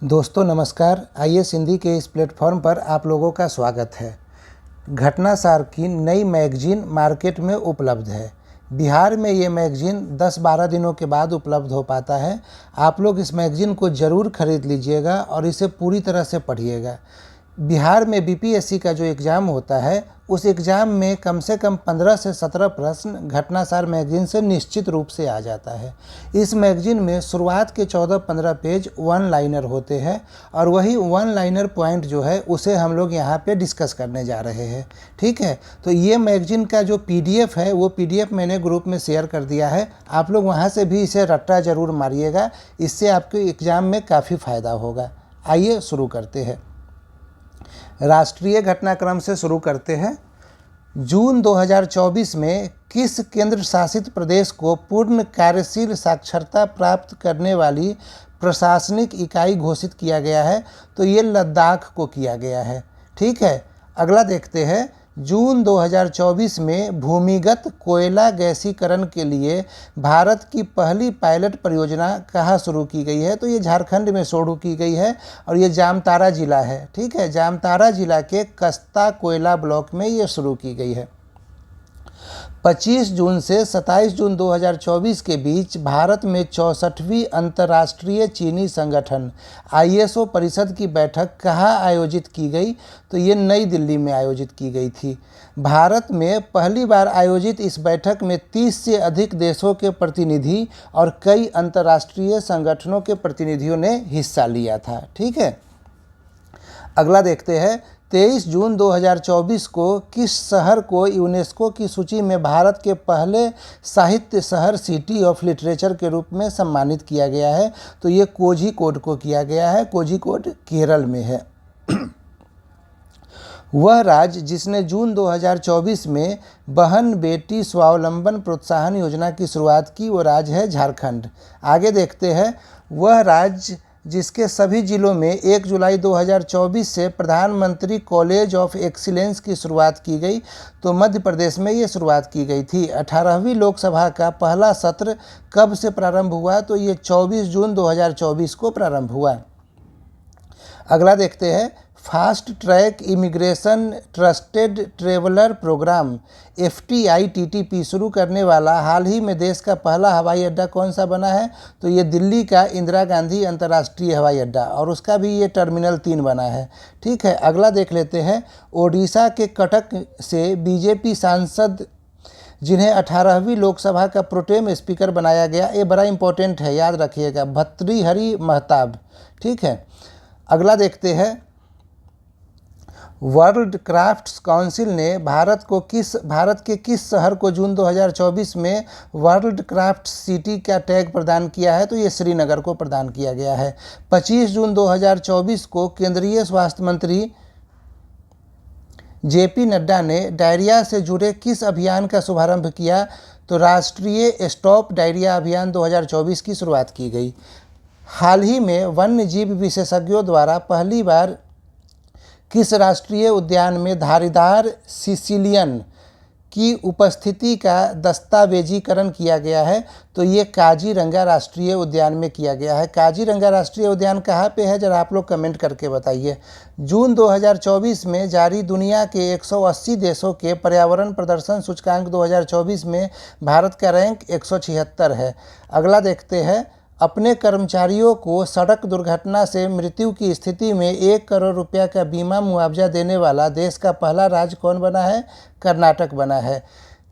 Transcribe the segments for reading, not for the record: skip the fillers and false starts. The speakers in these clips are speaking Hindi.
दोस्तों नमस्कार। आईएएस हिंदी के इस प्लेटफॉर्म पर आप लोगों का स्वागत है। घटनासार की नई मैगजीन मार्केट में उपलब्ध है। बिहार में ये मैगजीन 10-12 दिनों के बाद उपलब्ध हो पाता है। आप लोग इस मैगजीन को ज़रूर खरीद लीजिएगा और इसे पूरी तरह से पढ़िएगा। बिहार में बीपीएससी का जो एग्ज़ाम होता है उस एग्ज़ाम में कम से कम 15 से 17 प्रश्न घटनासार मैगजीन से निश्चित रूप से आ जाता है। इस मैगजीन में शुरुआत के 14-15 पेज वन लाइनर होते हैं और वही वन लाइनर पॉइंट जो है उसे हम लोग यहाँ पे डिस्कस करने जा रहे हैं। ठीक है, तो ये मैगजीन का जो पीडीएफ है वो पीडीएफ मैंने ग्रुप में शेयर कर दिया है। आप लोग वहाँ से भी इसे रट्टा ज़रूर मारिएगा, इससे आपके एग्ज़ाम में काफ़ी फ़ायदा होगा। आइए शुरू करते हैं। राष्ट्रीय घटनाक्रम से शुरू करते हैं। जून 2024 में किस केंद्र शासित प्रदेश को पूर्ण कार्यशील साक्षरता प्राप्त करने वाली प्रशासनिक इकाई घोषित किया गया है? तो ये लद्दाख को किया गया है। ठीक है, अगला देखते हैं। जून 2024 में भूमिगत कोयला गैसीकरण के लिए भारत की पहली पायलट परियोजना कहाँ शुरू की गई है? तो ये झारखंड में शुरू की गई है और ये जामताड़ा ज़िला है। ठीक है, जामताड़ा ज़िला के कस्ता कोयला ब्लॉक में ये शुरू की गई है। 25 जून से 27 जून 2024 के बीच भारत में 64वीं अंतर्राष्ट्रीय चीनी संगठन आईएसओ परिषद की बैठक कहाँ आयोजित की गई? तो ये नई दिल्ली में आयोजित की गई थी। भारत में पहली बार आयोजित इस बैठक में 30 से अधिक देशों के प्रतिनिधि और कई अंतर्राष्ट्रीय संगठनों के प्रतिनिधियों ने हिस्सा लिया था। ठीक है, अगला देखते हैं। 23 जून 2024 को किस शहर को यूनेस्को की सूची में भारत के पहले साहित्य शहर सिटी ऑफ लिटरेचर के रूप में सम्मानित किया गया है? तो ये कोझिकोड को किया गया है। कोझिकोड केरल में है। वह राज्य जिसने जून 2024 में बहन बेटी स्वावलंबन प्रोत्साहन योजना की शुरुआत की वो राज्य है झारखंड। आगे देखते हैं। वह राज्य जिसके सभी जिलों में 1 जुलाई 2024 से प्रधानमंत्री कॉलेज ऑफ एक्सीलेंस की शुरुआत की गई, तो मध्य प्रदेश में ये शुरुआत की गई थी। 18वीं लोकसभा का पहला सत्र कब से प्रारंभ हुआ? तो ये 24 जून 2024 को प्रारंभ हुआ। अगला देखते हैं। Fast track immigration trusted traveller programme FTITTP शुरू करने वाला हाल ही में देश का पहला हवाई अड्डा कौन सा बना है? तो ये दिल्ली का इंदिरा गांधी अंतर्राष्ट्रीय हवाई अड्डा, और उसका भी ये टर्मिनल 3 बना है। ठीक है, अगला देख लेते हैं। ओडिशा के कटक से बीजेपी सांसद जिन्हें 18वीं लोकसभा का प्रोटेम स्पीकर बनाया गया, ये बड़ा इंपॉर्टेंट है, याद रखिएगा, भर्तृहरि महताब। ठीक है, अगला देखते हैं। वर्ल्ड क्राफ्ट्स काउंसिल ने भारत के किस शहर को जून 2024 में वर्ल्ड क्राफ्ट सिटी का टैग प्रदान किया है? तो ये श्रीनगर को प्रदान किया गया है। 25 जून 2024 को केंद्रीय स्वास्थ्य मंत्री JP नड्डा ने डायरिया से जुड़े किस अभियान का शुभारंभ किया? तो राष्ट्रीय स्टॉप डायरिया अभियान 2024 की शुरुआत की गई। हाल ही में वन्य जीव विशेषज्ञों द्वारा पहली बार किस राष्ट्रीय उद्यान में धारीदार सिसिलियन की उपस्थिति का दस्तावेजीकरण किया गया है? तो ये काजीरंगा राष्ट्रीय उद्यान में किया गया है। काजीरंगा राष्ट्रीय उद्यान कहाँ पे है, जरा आप लोग कमेंट करके बताइए। जून 2024 में जारी दुनिया के 180 देशों के पर्यावरण प्रदर्शन सूचकांक 2024 में भारत का रैंक 176 है। अगला देखते हैं। अपने कर्मचारियों को सड़क दुर्घटना से मृत्यु की स्थिति में 1 करोड़ रुपया का बीमा मुआवजा देने वाला देश का पहला राज्य कौन बना है? कर्नाटक बना है।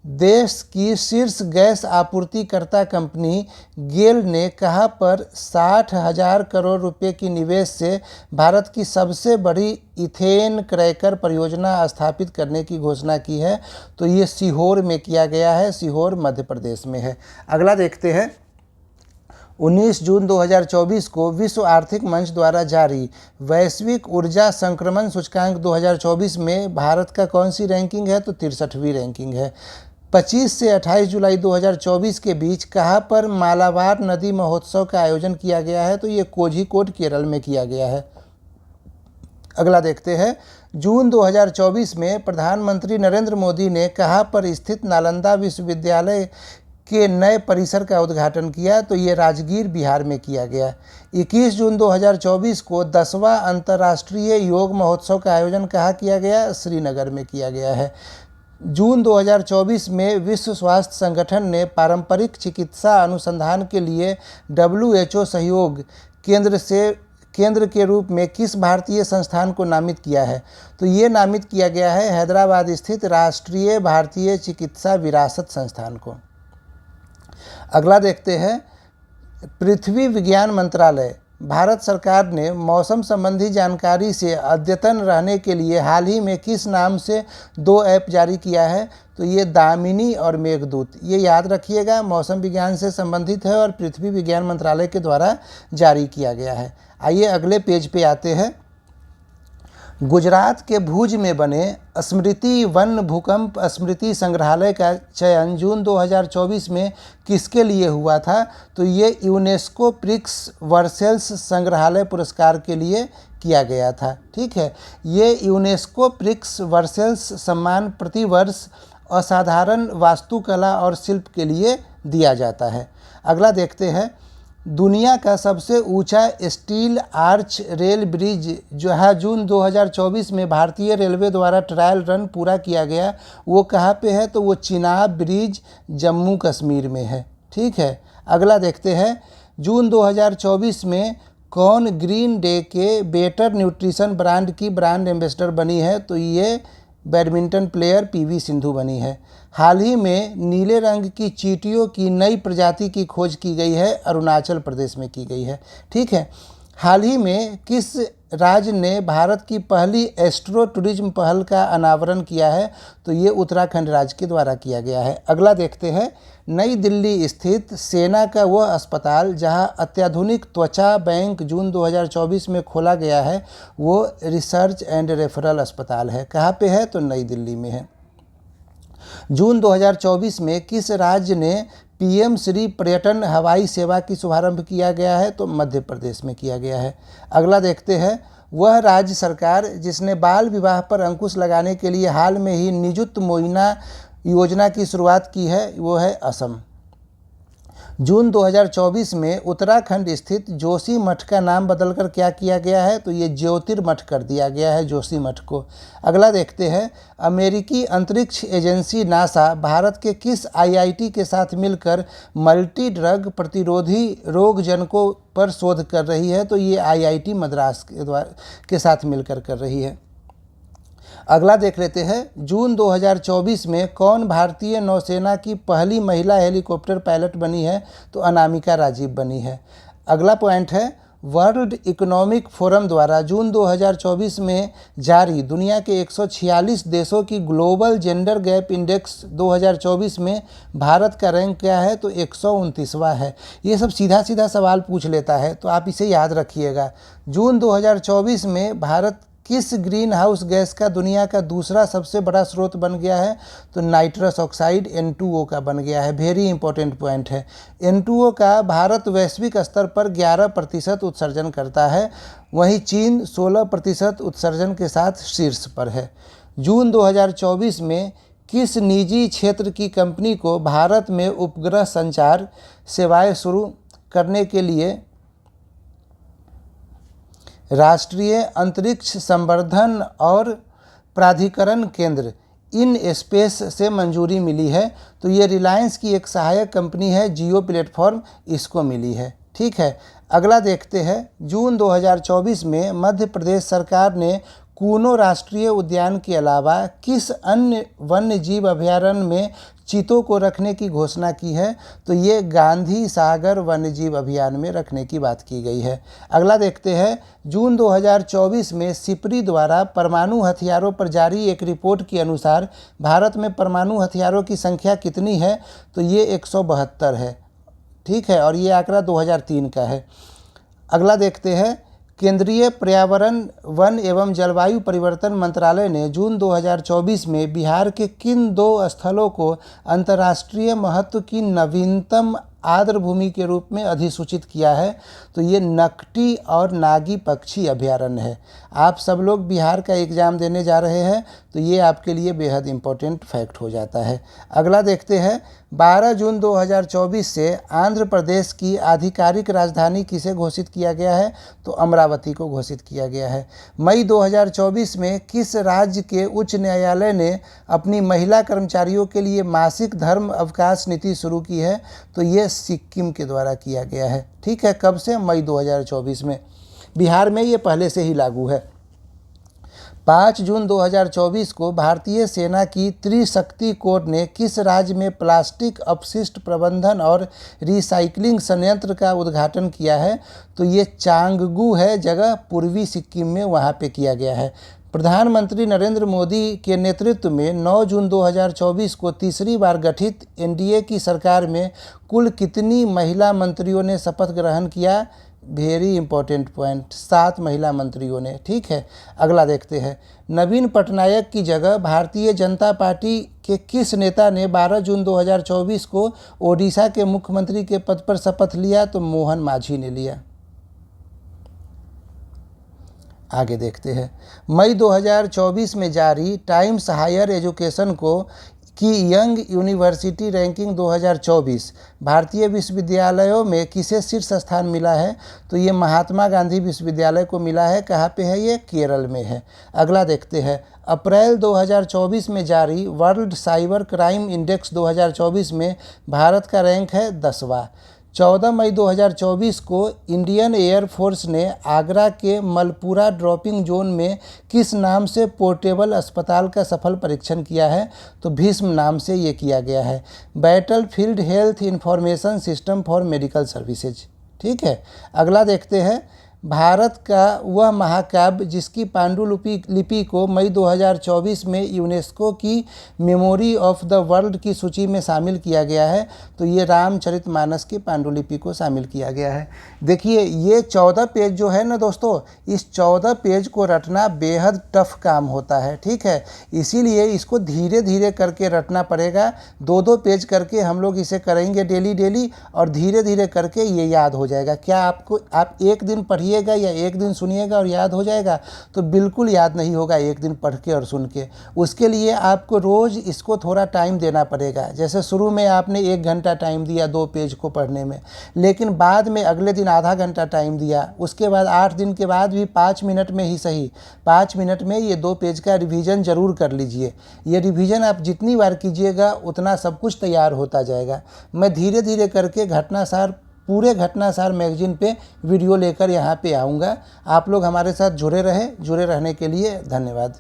देश की शीर्ष गैस आपूर्तिकर्ता कंपनी गेल ने कहाँ पर 60,000 करोड़ रुपए की निवेश से भारत की सबसे बड़ी इथेन क्रैकर परियोजना स्थापित करने की घोषणा की है? तो ये सीहोर में किया गया है। सीहोर मध्य प्रदेश में है। अगला देखते हैं। 19 जून 2024 को विश्व आर्थिक मंच द्वारा जारी वैश्विक ऊर्जा संक्रमण सूचकांक 2024 में भारत का कौन सी रैंकिंग है? तो 63वीं रैंकिंग है। 25 से 28 जुलाई 2024 के बीच कहाँ पर मालाबार नदी महोत्सव का आयोजन किया गया है? तो ये कोझिकोड केरल में किया गया है। अगला देखते हैं। जून 2024 में प्रधानमंत्री नरेंद्र मोदी ने कहाँ पर स्थित नालंदा विश्वविद्यालय के नए परिसर का उद्घाटन किया, तो ये राजगीर बिहार में किया गया। 21 जून 2024 को 10वां अंतर्राष्ट्रीय योग महोत्सव का आयोजन कहाँ किया गया? श्रीनगर में किया गया है। जून 2024 में विश्व स्वास्थ्य संगठन ने पारंपरिक चिकित्सा अनुसंधान के लिए WHO सहयोग केंद्र के रूप में किस भारतीय संस्थान को नामित किया है? तो ये नामित किया गया है हैदराबाद स्थित राष्ट्रीय भारतीय चिकित्सा विरासत संस्थान को। अगला देखते हैं, पृथ्वी विज्ञान मंत्रालय भारत सरकार ने मौसम संबंधी जानकारी से अद्यतन रहने के लिए हाल ही में किस नाम से 2 ऐप जारी किया है? तो ये दामिनी और मेघदूत। ये याद रखिएगा, मौसम विज्ञान से संबंधित है और पृथ्वी विज्ञान मंत्रालय के द्वारा जारी किया गया है। आइए अगले पेज पे आते हैं। गुजरात के भुज में बने स्मृति वन भूकंप स्मृति संग्रहालय का चयन जून 2024 में किसके लिए हुआ था? तो ये यूनेस्को प्रिक्स वर्सेल्स संग्रहालय पुरस्कार के लिए किया गया था। ठीक है, ये यूनेस्को प्रिक्स वर्सेल्स सम्मान प्रतिवर्ष असाधारण वास्तुकला और शिल्प के लिए दिया जाता है। अगला देखते हैं, दुनिया का सबसे ऊंचा स्टील आर्च रेल ब्रिज जो है जून 2024 में भारतीय रेलवे द्वारा ट्रायल रन पूरा किया गया, वो कहाँ पे है? तो वो चिनाब ब्रिज जम्मू कश्मीर में है। ठीक है, अगला देखते हैं, जून 2024 में कौन ग्रीन डे के बेटर न्यूट्रिशन ब्रांड की ब्रांड एम्बेसडर बनी है? तो ये बैडमिंटन प्लेयर PV सिंधु बनी है। हाल ही में नीले रंग की चींटियों की नई प्रजाति की खोज की गई है, अरुणाचल प्रदेश में की गई है। ठीक है, हाल ही में किस राज्य ने भारत की पहली एस्ट्रो टूरिज्म पहल का अनावरण किया है? तो ये उत्तराखंड राज्य के द्वारा किया गया है। अगला देखते हैं, नई दिल्ली स्थित सेना का वह अस्पताल जहां अत्याधुनिक त्वचा बैंक जून 2024 में खोला गया है, वो रिसर्च एंड रेफरल अस्पताल है। कहाँ पे है? तो नई दिल्ली में है। जून 2024 में किस राज्य ने PM श्री पर्यटन हवाई सेवा की शुभारंभ किया गया है? तो मध्य प्रदेश में किया गया है। अगला देखते हैं, वह राज्य सरकार जिसने बाल विवाह पर अंकुश लगाने के लिए हाल में ही निजुत मोइना योजना की शुरुआत की है, वो है असम। जून 2024 में उत्तराखंड स्थित जोशी मठ का नाम बदलकर क्या किया गया है? तो ये ज्योतिर्मठ कर दिया गया है, जोशी मठ को। अगला देखते हैं, अमेरिकी अंतरिक्ष एजेंसी नासा भारत के किस IIT के साथ मिलकर मल्टी ड्रग प्रतिरोधी रोगजनकों पर शोध कर रही है? तो ये IIT मद्रास के साथ मिलकर कर रही है। अगला देख लेते हैं, जून 2024 में कौन भारतीय नौसेना की पहली महिला हेलीकॉप्टर पायलट बनी है? तो अनामिका राजीव बनी है। अगला पॉइंट है, वर्ल्ड इकोनॉमिक फोरम द्वारा जून 2024 में जारी दुनिया के 146 देशों की ग्लोबल जेंडर गैप इंडेक्स 2024 में भारत का रैंक क्या है? तो 129वां है। ये सब सीधा सीधा सवाल पूछ लेता है, तो आप इसे याद रखिएगा। जून 2024 में भारत किस ग्रीन हाउस गैस का दुनिया का दूसरा सबसे बड़ा स्रोत बन गया है? तो नाइट्रस ऑक्साइड N2O का बन गया है। वेरी इंपॉर्टेंट पॉइंट है। N2O का भारत वैश्विक स्तर पर 11% उत्सर्जन करता है, वहीं चीन 16% उत्सर्जन के साथ शीर्ष पर है। जून 2024 में किस निजी क्षेत्र की कंपनी को भारत में उपग्रह संचार सेवाएं शुरू करने के लिए राष्ट्रीय अंतरिक्ष संवर्धन और प्राधिकरण केंद्र इन स्पेस से मंजूरी मिली है? तो ये रिलायंस की एक सहायक कंपनी है, जियो प्लेटफॉर्म, इसको मिली है। ठीक है, अगला देखते हैं, जून 2024 में मध्य प्रदेश सरकार ने कूनो राष्ट्रीय उद्यान के अलावा किस अन्य वन्य जीव अभयारण्य में चीतों को रखने की घोषणा की है? तो ये गांधी सागर वन्य जीव अभियान में रखने की बात की गई है। अगला देखते हैं, जून 2024 में सिपरी द्वारा परमाणु हथियारों पर जारी एक रिपोर्ट के अनुसार भारत में परमाणु हथियारों की संख्या कितनी है? तो ये 172 है। ठीक है, और ये आंकड़ा 2003 का है। अगला देखते हैं, केंद्रीय पर्यावरण वन एवं जलवायु परिवर्तन मंत्रालय ने जून 2024 में बिहार के किन 2 स्थलों को अंतर्राष्ट्रीय महत्व की नवीनतम आर्द्रभूमि के रूप में अधिसूचित किया है? तो ये नकटी और नागी पक्षी अभयारण्य है। आप सब लोग बिहार का एग्ज़ाम देने जा रहे हैं, तो ये आपके लिए बेहद इम्पोर्टेंट फैक्ट हो जाता है। अगला देखते हैं, 12 जून 2024 से आंध्र प्रदेश की आधिकारिक राजधानी किसे घोषित किया गया है? तो अमरावती को घोषित किया गया है। मई 2024 में किस राज्य के उच्च न्यायालय ने अपनी महिला कर्मचारियों के लिए मासिक धर्म अवकाश नीति शुरू की है? तो ये सिक्किम के द्वारा किया गया है। ठीक है, कब से? मई 2024 में। बिहार में ये पहले से ही लागू है। 5 जून 2024 को भारतीय सेना की त्रिशक्ति कोर ने किस राज्य में प्लास्टिक अपशिष्ट प्रबंधन और रिसाइकलिंग संयंत्र का उद्घाटन किया है? तो ये चांगगू है जगह, पूर्वी सिक्किम में, वहाँ पे किया गया है। प्रधानमंत्री नरेंद्र मोदी के नेतृत्व में 9 जून 2024 को तीसरी बार गठित एनडीए की सरकार में कुल कितनी महिला मंत्रियों ने शपथ ग्रहण किया? वेरी इंपॉर्टेंट पॉइंट, 7 महिला मंत्रियों ने। ठीक है, अगला देखते हैं। नवीन पटनायक की जगह भारतीय जनता पार्टी के किस नेता ने 12 जून 2024 को ओडिशा के मुख्यमंत्री के पद पर शपथ लिया? तो मोहन मांझी ने लिया। आगे देखते हैं। मई 2024 में जारी टाइम्स हायर एजुकेशन की यंग यूनिवर्सिटी रैंकिंग 2024 भारतीय विश्वविद्यालयों में किसे शीर्ष स्थान मिला है? तो ये महात्मा गांधी विश्वविद्यालय को मिला है। कहाँ पे है ये? केरल में है। अगला देखते हैं। अप्रैल 2024 में जारी वर्ल्ड साइबर क्राइम इंडेक्स 2024 में भारत का रैंक है 10वां। 14 मई 2024 को इंडियन एयर फोर्स ने आगरा के मलपुरा ड्रॉपिंग जोन में किस नाम से पोर्टेबल अस्पताल का सफल परीक्षण किया है? तो भीष्म नाम से ये किया गया है। Battle field health information system for medical services. ठीक है, अगला देखते हैं। भारत का वह महाकाव्य जिसकी पांडुलिपि को मई 2024 में यूनेस्को की मेमोरी ऑफ द वर्ल्ड की सूची में शामिल किया गया है? तो ये रामचरितमानस की पांडुलिपि को शामिल किया गया है। देखिए, ये 14 पेज जो है ना दोस्तों, इस 14 पेज को रटना बेहद टफ काम होता है। ठीक है, इसीलिए इसको धीरे धीरे करके रटना पड़ेगा। 2-2 पेज करके हम लोग इसे करेंगे डेली और धीरे धीरे करके ये याद हो जाएगा। क्या आप एक दिन पढ़िए या एक दिन सुनिएगा और याद हो जाएगा? तो बिल्कुल याद नहीं होगा एक दिन पढ़ के और सुन के। उसके लिए आपको रोज़ इसको थोड़ा टाइम देना पड़ेगा। जैसे शुरू में आपने 1 घंटा टाइम दिया 2 पेज को पढ़ने में, लेकिन बाद में अगले दिन आधा घंटा टाइम दिया, उसके बाद 8 दिन के बाद भी 5 मिनट में ही सही, 5 मिनट में ये 2 पेज का रिवीजन ज़रूर कर लीजिए। ये रिवीजन आप जितनी बार कीजिएगा उतना सब कुछ तैयार होता जाएगा। मैं धीरे धीरे करके पूरे घटनासार मैगजीन पे वीडियो लेकर यहाँ पे आऊँगा। आप लोग हमारे साथ जुड़े रहने के लिए धन्यवाद।